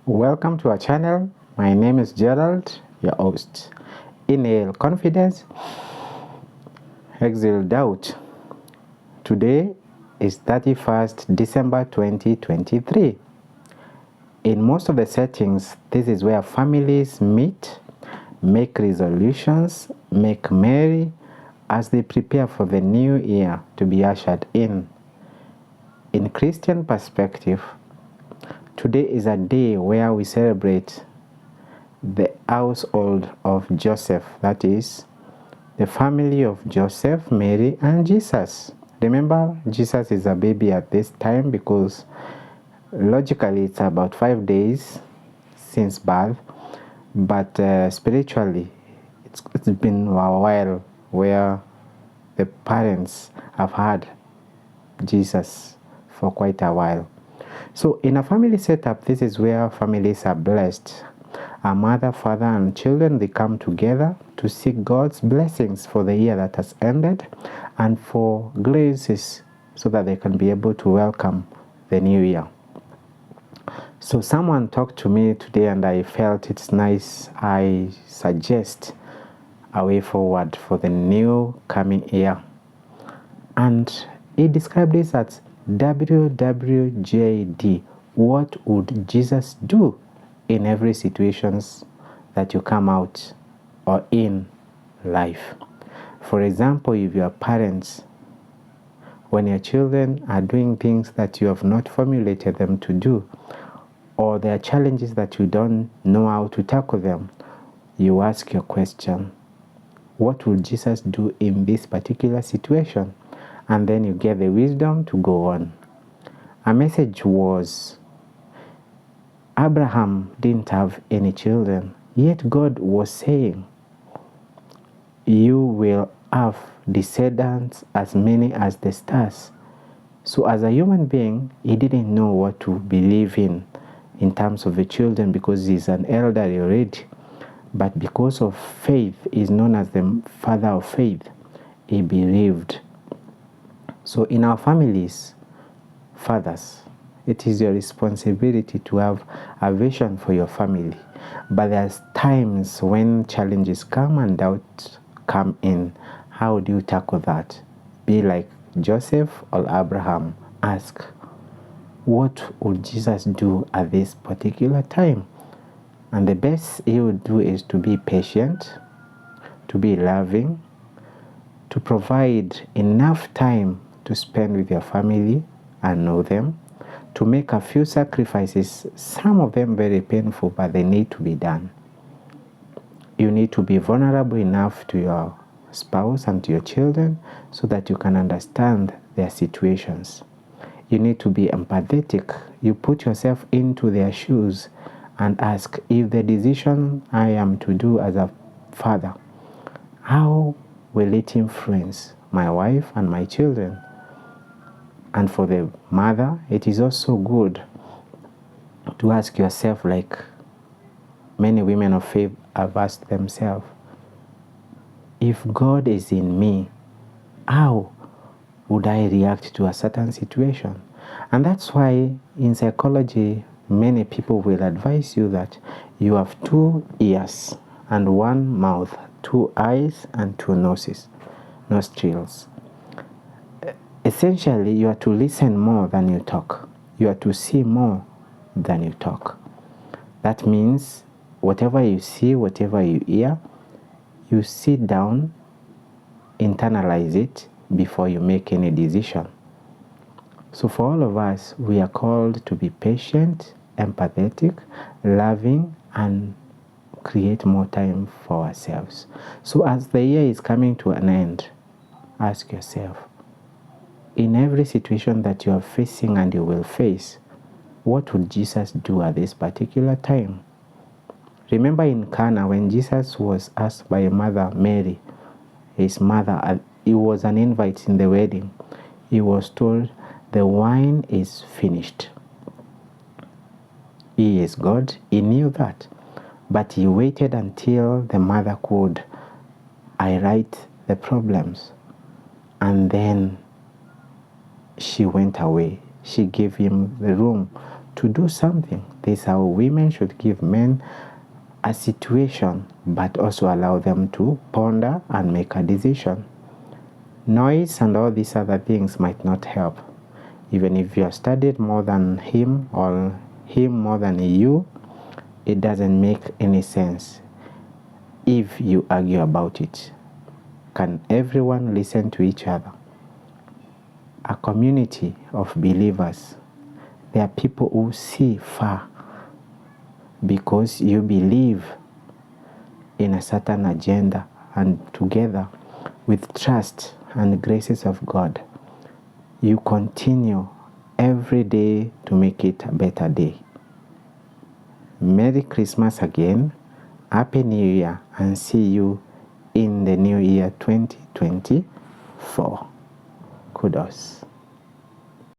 Welcome to our channel. My name is Gerald, your host. Inhale confidence, exhale doubt. Today is 31st December 2023. In most of the settings, this is where families meet, make resolutions, make merry as they prepare for the new year to be ushered in. In Christian perspective, today is a day where we celebrate the household of Joseph, that is, the family of Joseph, Mary, and Jesus. Remember, Jesus is a baby at this time because logically it's about 5 days since birth, but spiritually it's been a while where the parents have had Jesus for quite a while. So in a family setup, this is where families are blessed. A mother, father, and children, they come together to seek God's blessings for the year that has ended and for graces so that they can be able to welcome the new year. So someone talked to me today and I felt it's nice. I suggest a way forward for the new coming year. And he described this as WWJD. What would Jesus do in every situations that you come out or in life? For example, if you are parents, when your children are doing things that you have not formulated them to do, or there are challenges that you don't know how to tackle them, you ask your question, what will Jesus do in this particular situation? And then you get the wisdom to go on. A message was, Abraham didn't have any children, yet God was saying, you will have descendants as many as the stars. So as a human being, he didn't know what to believe in terms of the children because he's an elder already. But because of faith, he's known as the father of faith. He believed. So in our families, fathers, it is your responsibility to have a vision for your family. But there's times when challenges come and doubts come in. How do you tackle that? Be like Joseph or Abraham. Ask, what would Jesus do at this particular time? And the best he would do is to be patient, to be loving, to provide enough time to spend with your family and know them, to make a few sacrifices, some of them very painful, but they need to be done. You need to be vulnerable enough to your spouse and to your children so that you can understand their situations. You need to be empathetic. You put yourself into their shoes and ask, if the decision I am to do as a father, how will it influence my wife and my children? And for the mother, it is also good to ask yourself, like many women of faith have asked themselves, if God is in me, how would I react to a certain situation? And that's why in psychology, many people will advise you that you have 2 ears and 1 mouth, 2 eyes and 2 nostrils. Essentially, you are to listen more than you talk. You are to see more than you talk. That means whatever you see, whatever you hear, you sit down, internalize it before you make any decision. So for all of us, we are called to be patient, empathetic, loving, and create more time for ourselves. So as the year is coming to an end, ask yourself, in every situation that you are facing and you will face, what would Jesus do at this particular time? Remember in Cana, when Jesus was asked by Mother Mary, his mother, it was an invite in the wedding. He was told, the wine is finished. He is God. He knew that. But he waited until the mother could highlight the problems. And then she went away. She gave him the room to do something. This is how women should give men a situation, but also allow them to ponder and make a decision. Noise and all these other things might not help. Even if you have studied more than him or him more than you, it doesn't make any sense if you argue about it. Can everyone listen to each other? A community of believers, there are people who see far because you believe in a certain agenda, and together with trust and graces of God, you continue every day to make it a better day. Merry Christmas again, Happy New Year, and see you in the new year 2024. Kudos.